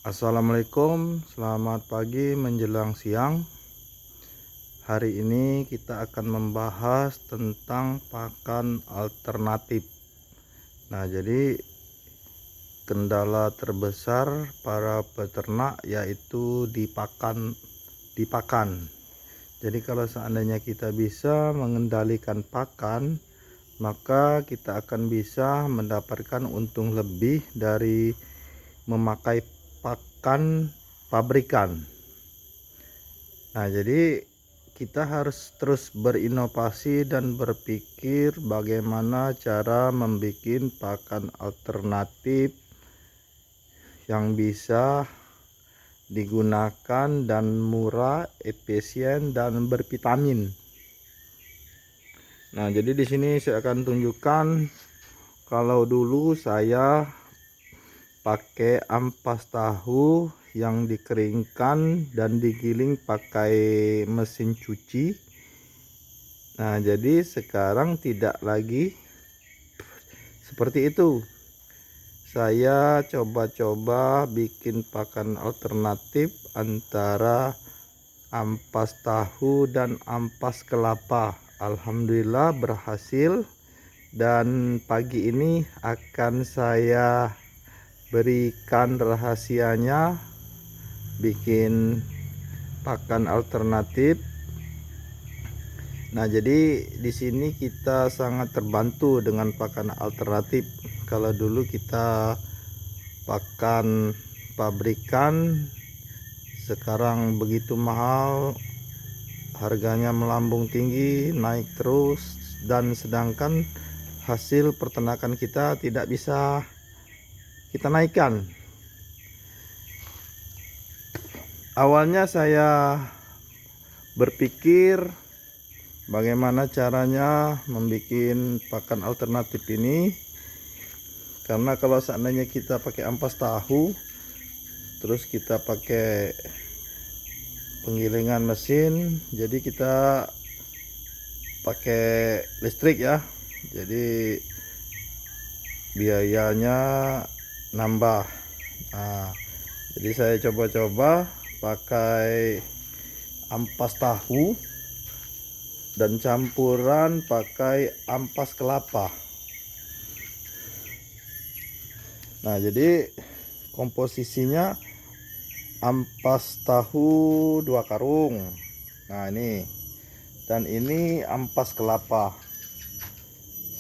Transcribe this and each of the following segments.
Assalamualaikum, selamat pagi menjelang siang. Hari ini kita akan membahas tentang pakan alternatif. Nah, jadi kendala terbesar para peternak yaitu di pakan. Jadi kalau seandainya kita bisa mengendalikan pakan, maka kita akan bisa mendapatkan untung lebih dari memakai pakan pabrikan. Nah, jadi kita harus terus berinovasi dan berpikir bagaimana cara membuat pakan alternatif yang bisa digunakan dan murah, efisien dan bervitamin. Nah, jadi di sini saya akan tunjukkan kalau dulu saya pakai ampas tahu yang dikeringkan dan digiling pakai mesin cuci. Nah, jadi sekarang tidak lagi seperti itu. Saya coba-coba bikin pakan alternatif antara ampas tahu dan ampas kelapa. Alhamdulillah berhasil, dan pagi ini akan saya berikan rahasianya bikin pakan alternatif. Nah, jadi di sini kita sangat terbantu dengan pakan alternatif. Kalau dulu kita pakan pabrikan, sekarang begitu mahal, harganya melambung tinggi, naik terus, dan sedangkan hasil peternakan kita tidak bisa kita naikkan. Awalnya saya berpikir bagaimana caranya membuat pakan alternatif ini, karena kalau seandainya kita pakai ampas tahu terus kita pakai penggilingan mesin, jadi kita pakai listrik ya, jadi biayanya nambah. Nah, jadi saya coba-coba pakai ampas tahu dan campuran pakai ampas kelapa. Nah, jadi komposisinya ampas tahu 2 karung. Nah, ini, dan ini ampas kelapa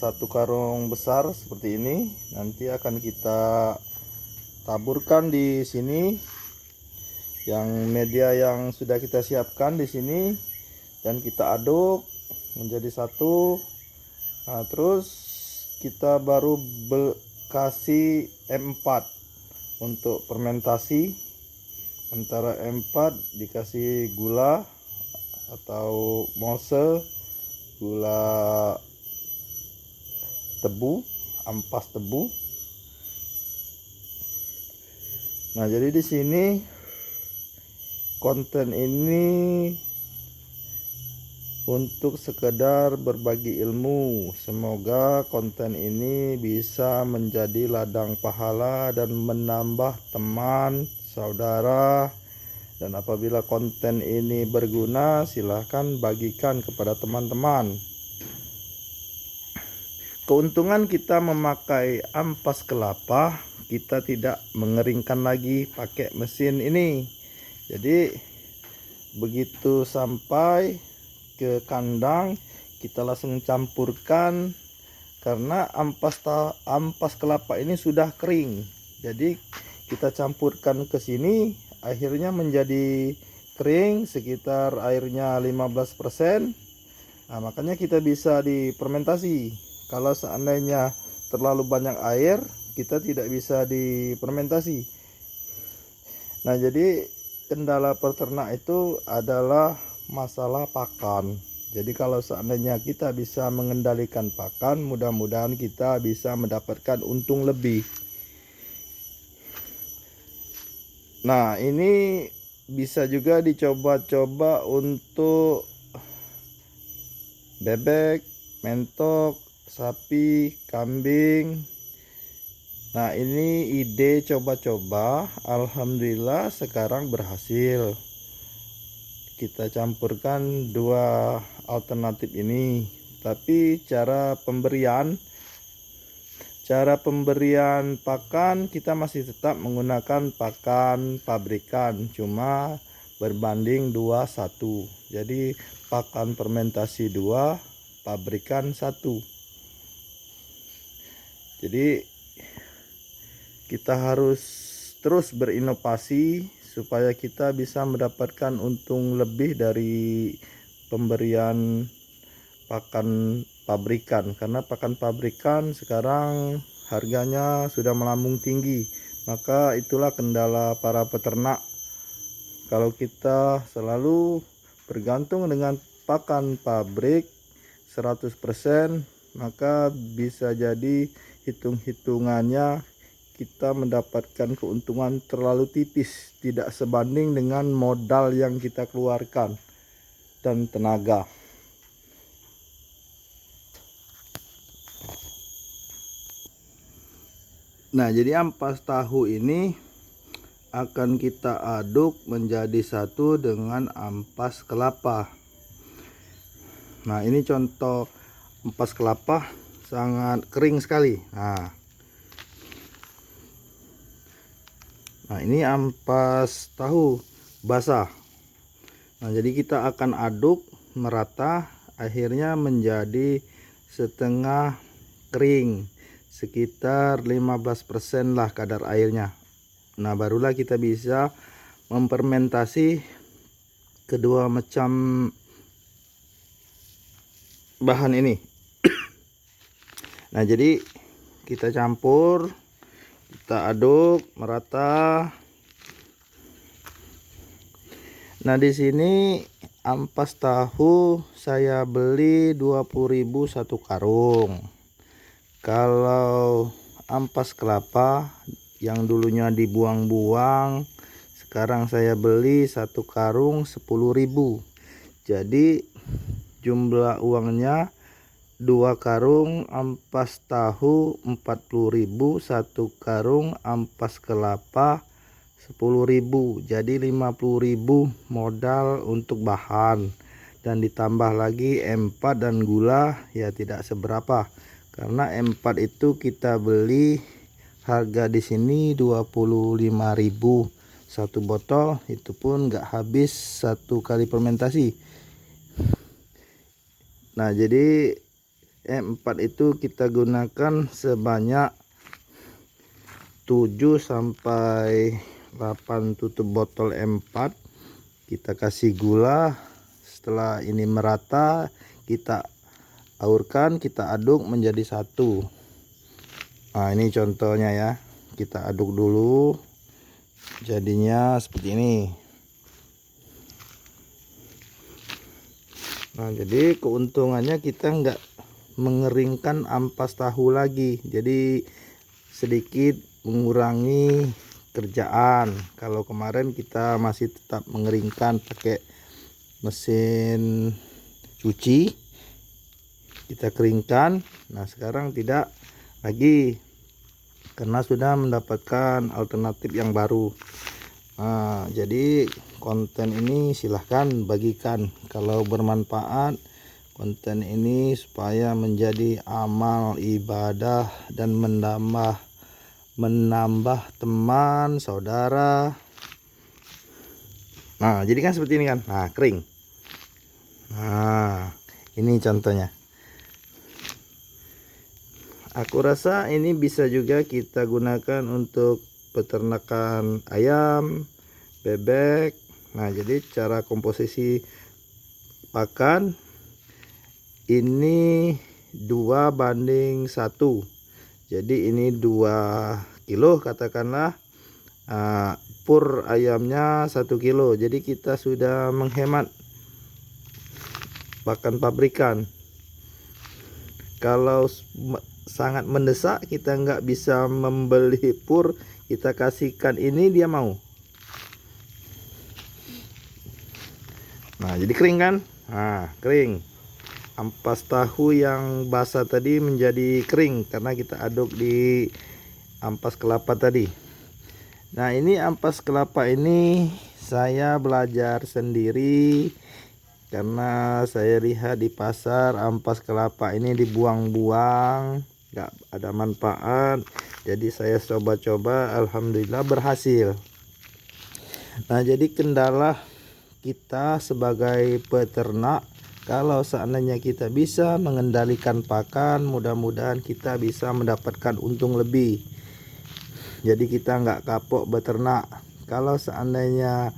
1 karung besar seperti ini. Nanti akan kita taburkan di sini yang media yang sudah kita siapkan di sini, dan kita aduk menjadi satu. Nah, terus kita baru kasih M4 untuk fermentasi. Antara M4 dikasih gula atau mose, gula tebu, ampas tebu. Nah, jadi di sini konten ini untuk sekedar berbagi ilmu. Semoga konten ini bisa menjadi ladang pahala dan menambah teman, saudara. Dan apabila konten ini berguna, silahkan bagikan kepada teman-teman. Keuntungan kita memakai ampas kelapa, kita tidak mengeringkan lagi pakai mesin ini. Jadi begitu sampai ke kandang kita langsung campurkan, karena ampas kelapa ini sudah kering. Jadi kita campurkan ke sini, akhirnya menjadi kering sekitar airnya 15%. Nah, makanya kita bisa difermentasi. Kalau seandainya terlalu banyak air, kita tidak bisa difermentasi. Nah, jadi kendala peternak itu adalah masalah pakan. Jadi kalau seandainya kita bisa mengendalikan pakan, mudah-mudahan kita bisa mendapatkan untung lebih. Nah, ini bisa juga dicoba-coba untuk bebek, mentok, sapi, kambing, Nah, ini ide coba-coba, alhamdulillah sekarang berhasil. Kita campurkan dua alternatif ini, tapi cara pemberian pakan kita masih tetap menggunakan pakan pabrikan, cuma berbanding 2:1. Jadi pakan fermentasi 2, pabrikan 1. Jadi kita harus terus berinovasi supaya kita bisa mendapatkan untung lebih dari pemberian pakan pabrikan, karena pakan pabrikan sekarang harganya sudah melambung tinggi. Maka itulah kendala para peternak. Kalau kita selalu bergantung dengan pakan pabrik 100%, maka bisa jadi hitung-hitungannya kita mendapatkan keuntungan terlalu tipis, tidak sebanding dengan modal yang kita keluarkan dan tenaga. Nah, jadi ampas tahu ini akan kita aduk menjadi satu dengan ampas kelapa. Nah, ini contoh ampas kelapa sangat kering sekali. Nah, ini ampas tahu basah. Nah, jadi kita akan aduk merata, akhirnya menjadi setengah kering, sekitar 15% lah kadar airnya. Nah, barulah kita bisa memfermentasi kedua macam bahan ini. Nah, jadi kita campur, kita aduk merata. Nah, di sini ampas tahu saya beli 20.000 satu karung. Kalau ampas kelapa yang dulunya dibuang-buang, sekarang saya beli satu karung 10.000. Jadi jumlah uangnya 2 karung ampas tahu 40.000, satu karung ampas kelapa 10.000. Jadi 50.000 modal untuk bahan, dan ditambah lagi M4 dan gula ya tidak seberapa, karena M4 itu kita beli harga di sini 25.000 satu botol, itu pun nggak habis satu kali fermentasi. Nah, jadi M4 itu kita gunakan sebanyak 7 sampai 8 tutup botol M4. Kita kasih gula. Setelah ini merata, kita aurkan, kita aduk menjadi satu. Nah, ini contohnya ya. Kita aduk dulu, jadinya seperti ini. Nah, jadi keuntungannya kita nggak mengeringkan ampas tahu lagi, jadi sedikit mengurangi kerjaan. Kalau kemarin kita masih tetap mengeringkan pakai mesin cuci, kita keringkan. Nah, sekarang tidak lagi, karena sudah mendapatkan alternatif yang baru. Nah, jadi konten ini silahkan bagikan kalau bermanfaat. Konten ini supaya menjadi amal ibadah dan menambah teman saudara. Nah, jadi kan seperti ini kan. Nah, kering. Nah, ini contohnya. Aku rasa ini bisa juga kita gunakan untuk peternakan ayam, bebek. Nah, jadi cara komposisi pakan ini 2:1. Jadi ini 2 kilo katakanlah, pur ayamnya 1 kilo. Jadi kita sudah menghemat pakan pabrikan. Kalau sangat mendesak, kita nggak bisa membeli pur, kita kasihkan ini, dia mau. Nah, jadi kering kan. Nah, kering. Ampas tahu yang basah tadi menjadi kering karena kita aduk di ampas kelapa tadi. Nah, ini ampas kelapa ini saya belajar sendiri karena saya lihat di pasar ampas kelapa ini dibuang-buang, nggak ada manfaat. Jadi saya coba-coba, alhamdulillah berhasil. Nah, jadi kendala kita sebagai peternak, kalau seandainya kita bisa mengendalikan pakan, mudah-mudahan kita bisa mendapatkan untung lebih. Jadi kita nggak kapok beternak. Kalau seandainya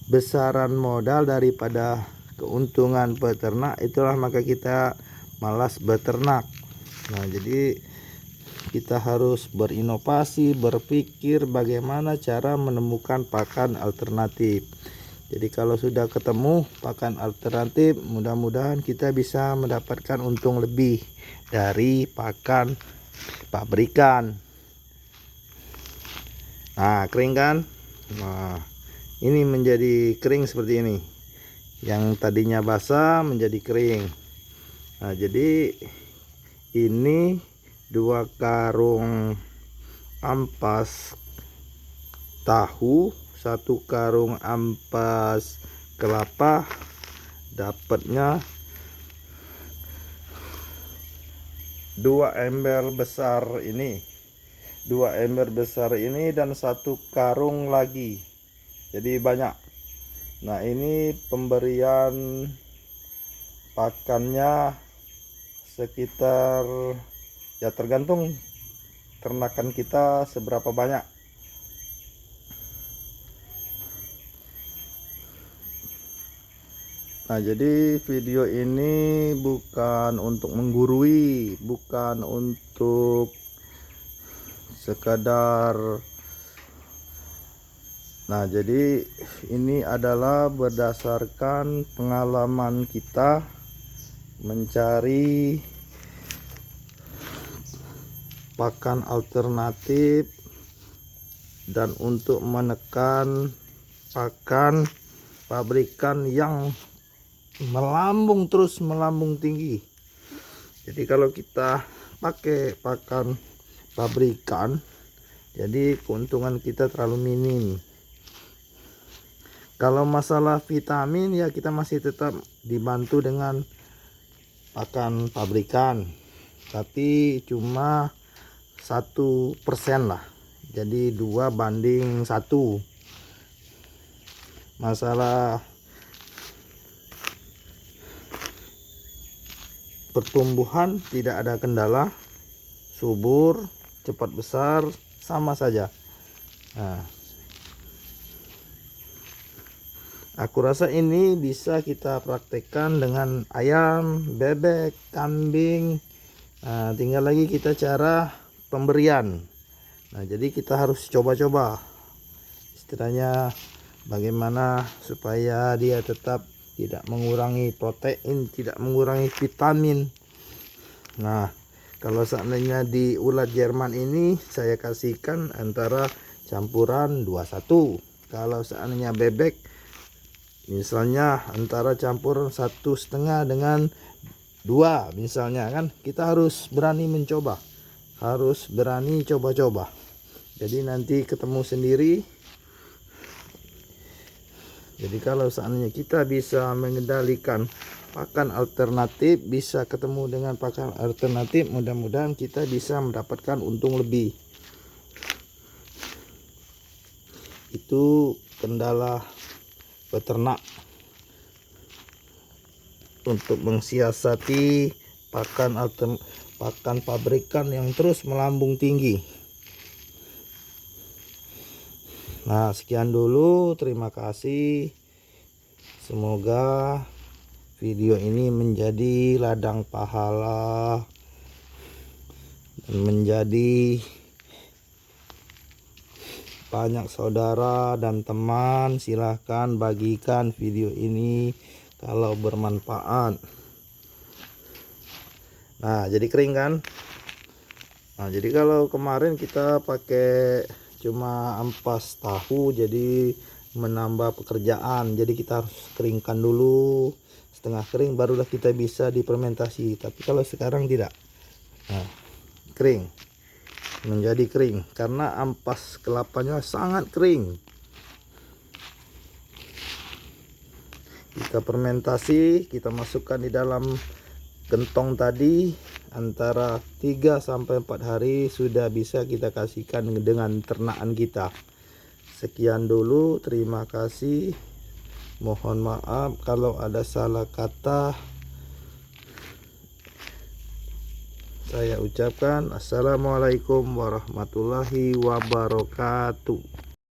besaran modal daripada keuntungan peternak, itulah maka kita malas beternak. Nah, jadi kita harus berinovasi, berpikir bagaimana cara menemukan pakan alternatif. Jadi kalau sudah ketemu pakan alternatif, mudah-mudahan kita bisa mendapatkan untung lebih dari pakan pabrikan. Nah, kering kan? Nah, ini menjadi kering seperti ini. Yang tadinya basah menjadi kering. Nah, jadi ini 2 karung ampas tahu, 1 karung ampas kelapa, dapatnya 2 ember besar ini. 2 ember besar ini dan 1 karung lagi, jadi banyak. Nah, ini pemberian pakannya sekitar, ya tergantung ternakan kita seberapa banyak. Nah, jadi video ini bukan untuk menggurui, bukan untuk sekadar. Nah, jadi ini adalah berdasarkan pengalaman kita mencari pakan alternatif dan untuk menekan pakan pabrikan yang terus melambung tinggi. Jadi kalau kita pakai pakan pabrikan, jadi keuntungan kita terlalu minim. Kalau masalah vitamin, ya kita masih tetap dibantu dengan pakan pabrikan, tapi cuma 1% lah, jadi 2:1. Masalah pertumbuhan tidak ada kendala, subur, cepat besar, sama saja. Nah, aku rasa ini bisa kita praktekkan dengan ayam, bebek, kambing. Nah, tinggal lagi kita cara pemberian. Nah, jadi kita harus coba-coba, istilahnya bagaimana supaya dia tetap tidak mengurangi protein, tidak mengurangi vitamin. Nah, kalau seandainya di ulat Jerman ini saya kasihkan antara campuran 21. Kalau seandainya bebek misalnya antara campuran 1,5 dengan 2 misalnya, kan kita harus berani mencoba, harus berani coba-coba. Jadi nanti ketemu sendiri. Jadi kalau seandainya kita bisa mengendalikan pakan alternatif, bisa ketemu dengan pakan alternatif, mudah-mudahan kita bisa mendapatkan untung lebih. Itu kendala peternak untuk mensiasati pakan pabrikan yang terus melambung tinggi. Nah, sekian dulu, terima kasih. Semoga video ini menjadi ladang pahala dan menjadi banyak saudara dan teman. Silahkan bagikan video ini kalau bermanfaat. Nah, jadi kering kan? Nah, jadi kalau kemarin kita pakai cuma ampas tahu, jadi menambah pekerjaan. Jadi kita harus keringkan dulu, setengah kering barulah kita bisa difermentasi. Tapi kalau sekarang tidak. Nah, kering. menjadi kering karena ampas kelapanya sangat kering. Kita fermentasi, kita masukkan di dalam gentong tadi antara 3 sampai 4 hari sudah bisa kita kasihkan dengan ternakan kita. Sekian dulu, terima kasih. Mohon maaf kalau ada salah kata. Saya ucapkan assalamualaikum warahmatullahi wabarakatuh.